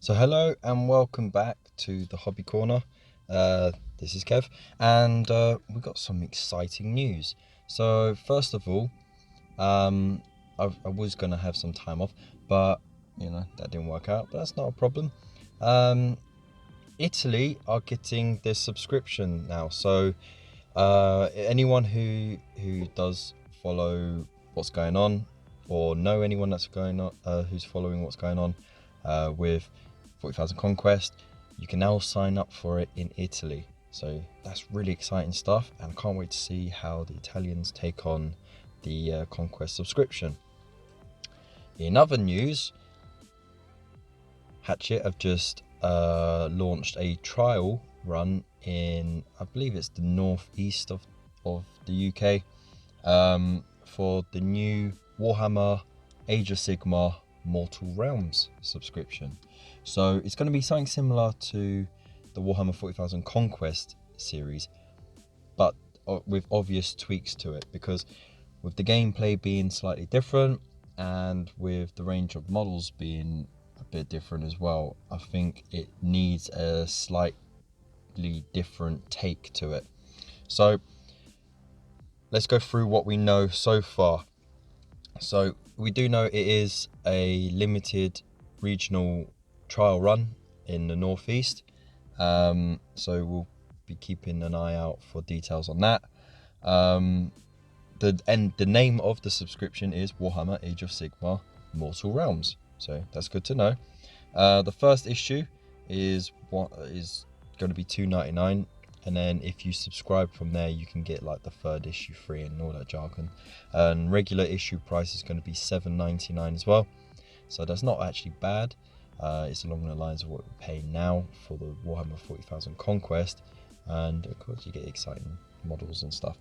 So hello and welcome back to the Hobby Corner. This is Kev, and we've got some exciting news. So first of all, I was going to have some time off, but that didn't work out, but that's not a problem. Italy are getting this subscription now, so anyone who does follow what's going on, or know anyone that's going on who's following what's going on with 40,000 Conquest, you can now sign up for it in Italy. So that's really exciting stuff, and I can't wait to see how the Italians take on the Conquest subscription. In other news, Hatchet have just launched a trial run in, I believe it's the northeast of the UK, for the new Warhammer Age of Sigmar Mortal Realms subscription. So it's going to be something similar to the Warhammer 40,000 Conquest series, but with obvious tweaks to it, because with the gameplay being slightly different and with the range of models being a bit different as well, I think it needs a slightly different take to it. So let's go through what we know so far. So we do know it is a limited regional trial run in the northeast, so we'll be keeping an eye out for details on that. The name of the subscription is Warhammer Age of Sigmar Mortal Realms, so that's good to know. The first issue is going to be $2.99, and then if you subscribe from there, you can get like the third issue free and all that jargon. And regular issue price is going to be $7.99 as well, so that's not actually bad. It's along the lines of what we're paying now for the Warhammer 40,000 Conquest, and of course you get exciting models and stuff.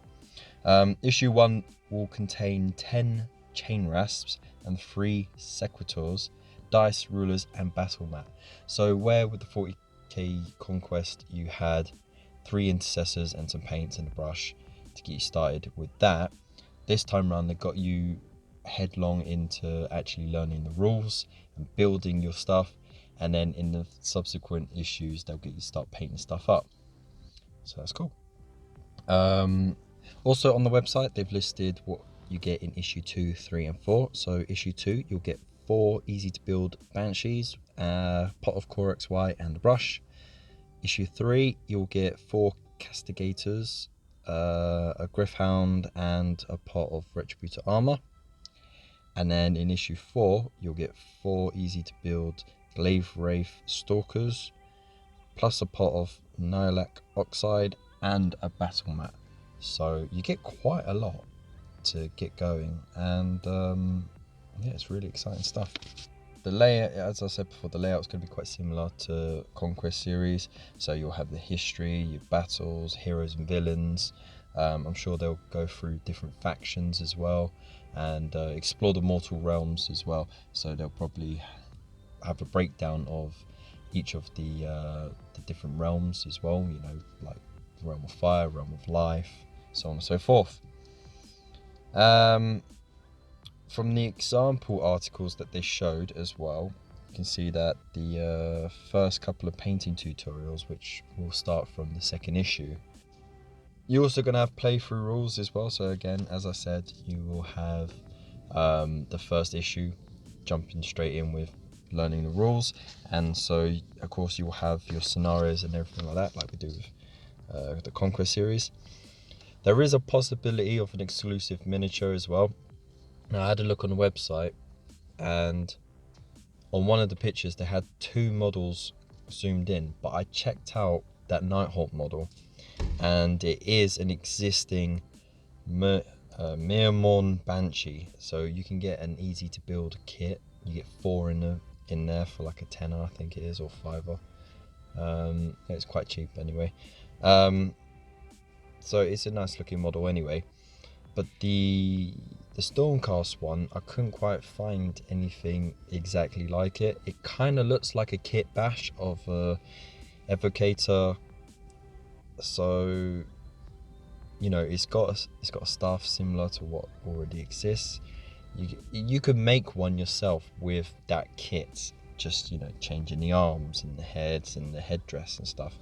Issue 1 will contain 10 chain rasps and 3 sequitors, dice, rulers and battle mat. So where with the 40k Conquest you had 3 intercessors and some paints and a brush to get you started with that, this time around they got you headlong into actually learning the rules and building your stuff, and then in the subsequent issues they'll get you start painting stuff up. So that's cool. Also on the website they've listed what you get in issue 2, 3 and 4. So issue 2 you'll get 4 easy to build banshees, pot of core XY and a brush. Issue 3 you'll get 4 castigators, a griffhound and a pot of retributor armor. And then in issue 4 you'll get 4 easy to build glaive wraith stalkers, plus a pot of Nihilak oxide and a battle mat. So you get quite a lot to get going, and yeah, it's really exciting stuff. The layout, as I said before, the layout is going to be quite similar to Conquest series. So you'll have the history, your battles, heroes and villains. I'm sure they'll go through different factions as well, and explore the mortal realms as well. So they'll probably have a breakdown of each of the different realms as well. You know, like the realm of fire, realm of life, so on and so forth. From the example articles that they showed as well, you can see that the first couple of painting tutorials, which will start from the second issue, you're also going to have playthrough rules as well. So again, as I said, you will have the first issue jumping straight in with learning the rules, and so of course you will have your scenarios and everything like that, like we do with the Conquest series. There is a possibility of an exclusive miniature as well. Now I had a look on the website, and on one of the pictures they had 2 models zoomed in, but I checked out that Nighthawk model and it is an existing Mirmorn Banshee, so you can get an easy to build kit. You get 4 in there for like a tenner, I think it is, or $5. It's quite cheap anyway. So it's a nice looking model anyway. But the Stormcast one, I couldn't quite find anything exactly like it. It kind of looks like a kit bash of a Evocator. So you know, it's got a staff similar to what already exists. You could make one yourself with that kit, just, you know, changing the arms and the heads and the headdress and stuff.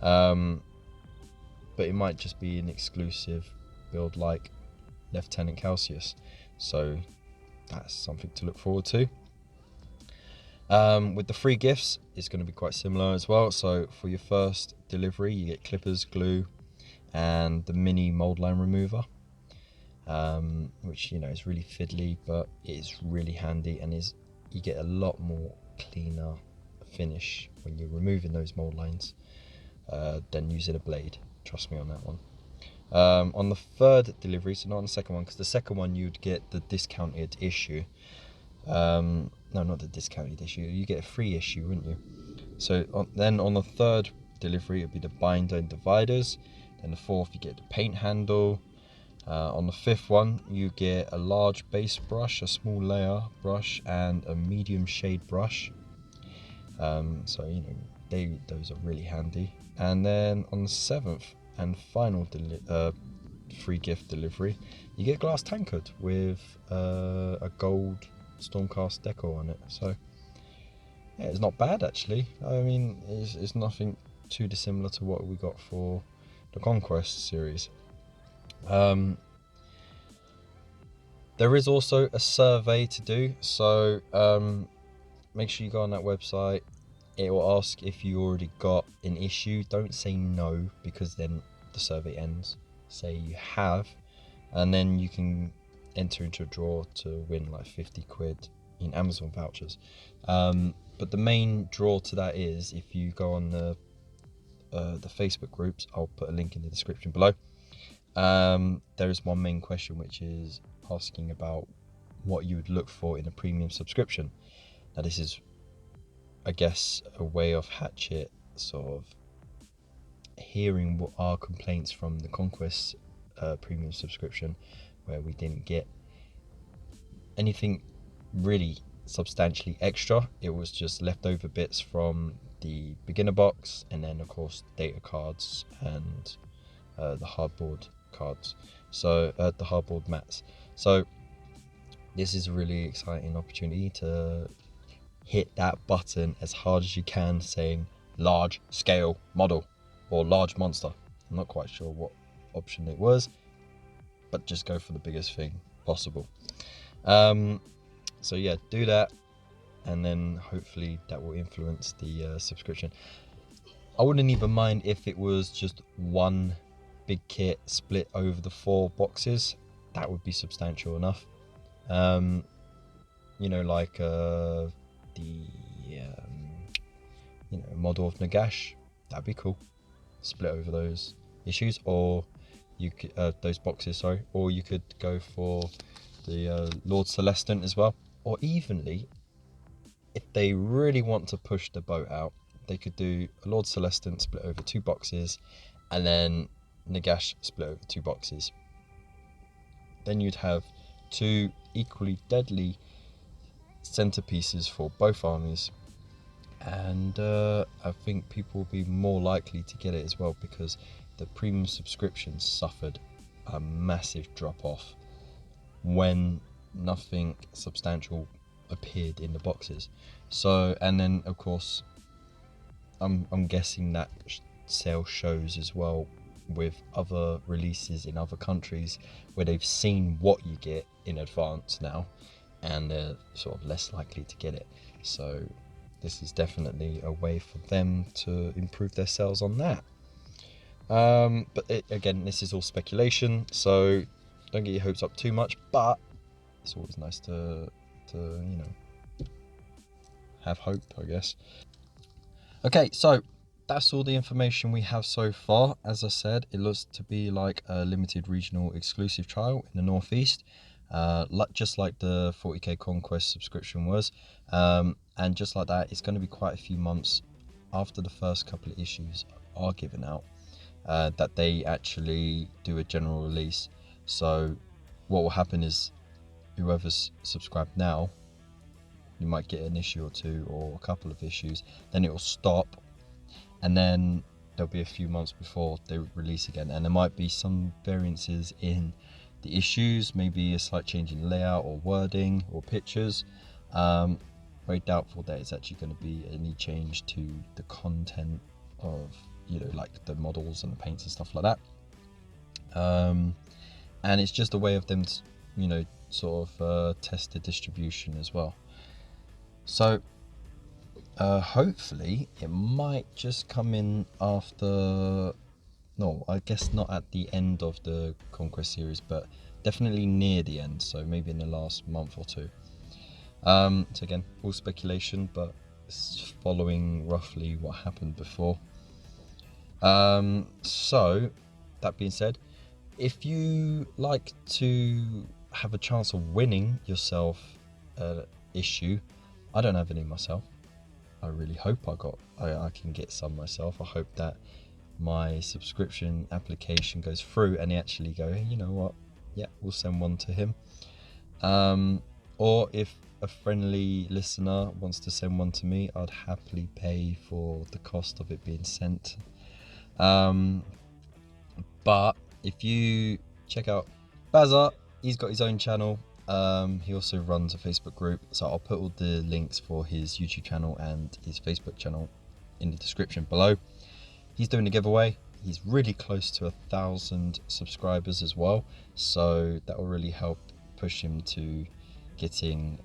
But it might just be an exclusive build like Lieutenant Calcius, so that's something to look forward to. With the free gifts, it's going to be quite similar as well. So for your first delivery, you get clippers, glue, and the mini mold line remover, which, you know, is really fiddly, but it is really handy, and you get a lot more cleaner finish when you're removing those mold lines than using a blade. Trust me on that one. On the third delivery, so not on the second one, because the second one you'd get the discounted issue. No, not the discounted issue. You get a free issue, wouldn't you? So then on the third delivery, it'd be the binder and dividers. Then the fourth, you get the paint handle. On the fifth one, you get a large base brush, a small layer brush, and a medium shade brush. So, you know, those are really handy. And then on the seventh and final free gift delivery, you get a glass tankard with a gold Stormcast deco on it. So yeah, it's not bad actually. I mean, it's nothing too dissimilar to what we got for the Conquest series. There is also a survey to do, so make sure you go on that website. It will ask if you already got an issue. Don't say no, because then the survey ends. Say you have, and then you can enter into a draw to win like 50 quid in Amazon vouchers. But the main draw to that is if you go on the Facebook groups. I'll put a link in the description below. There is one main question, which is asking about what you would look for in a premium subscription. Now this is, I guess, a way of Hatchet sort of hearing what our complaints from the Conquest premium subscription, where we didn't get anything really substantially extra. It was just leftover bits from the beginner box, and then of course data cards and the hardboard cards, so the hardboard mats. So this is a really exciting opportunity to hit that button as hard as you can saying large scale model or large monster. I'm not quite sure what option it was, but just go for the biggest thing possible. So yeah, do that, and then hopefully that will influence the subscription. I wouldn't even mind if it was just one big kit split over the 4 boxes. That would be substantial enough. You know, like model of Nagash, that'd be cool. Split over those issues, or you could those boxes, sorry, or you could go for the Lord Celestant as well, or evenly, if they really want to push the boat out, they could do a Lord Celestant split over 2 boxes, and then Nagash split over 2 boxes. Then you'd have 2 equally deadly centerpieces for both armies, and I think people will be more likely to get it as well, because the premium subscriptions suffered a massive drop off when nothing substantial appeared in the boxes. So, and then of course I'm guessing that sale shows as well with other releases in other countries where they've seen what you get in advance now, and they're sort of less likely to get it. So this is definitely a way for them to improve their sales on that. But again, this is all speculation, so don't get your hopes up too much, but it's always nice to you know, have hope, I guess. Okay, so that's all the information we have so far. As I said, it looks to be like a limited regional exclusive trial in the Northeast, just like the 40k Conquest subscription was, and just like that, it's going to be quite a few months after the first couple of issues are given out that they actually do a general release. So what will happen is whoever's subscribed now, you might get an issue or 2 or a couple of issues, then it will stop, and then there'll be a few months before they release again, and there might be some variances in the issues, maybe a slight change in layout or wording or pictures, but very doubtful that it's actually going to be any change to the content of, you know, like the models and the paints and stuff like that. And it's just a way of them to, you know, sort of test the distribution as well. So hopefully it might just come in after, no, I guess not at the end of the Conquest series, but definitely near the end, so maybe in the last month or two. So again, all speculation, but it's following roughly what happened before. So that being said, if you like to have a chance of winning yourself an issue, I don't have any myself. I really hope I can get some myself. I hope that my subscription application goes through and they actually go, hey, you know what, yeah, we'll send one to him. Or if a friendly listener wants to send one to me, I'd happily pay for the cost of it being sent. But if you check out Bazza, he's got his own channel. He also runs a Facebook group, so I'll put all the links for his YouTube channel and his Facebook channel in the description below. He's doing a giveaway. He's really close to 1,000 subscribers as well, so that will really help push him to getting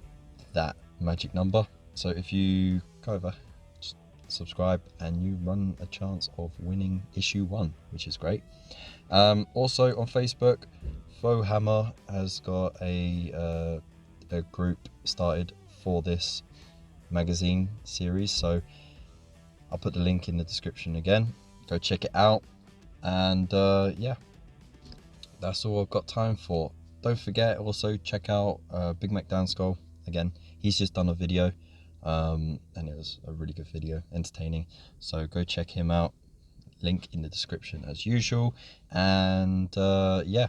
that magic number. So if you go over, just subscribe, and you run a chance of winning issue 1, which is great. Also on Facebook, Warhammer has got a group started for this magazine series, so I'll put the link in the description again. Go check it out, and yeah, that's all I've got time for. Don't forget, also check out Big Mac Downskull. Again, he's just done a video, and it was a really good video, entertaining, so go check him out. Link in the description as usual, and yeah,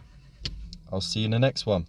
I'll see you in the next one.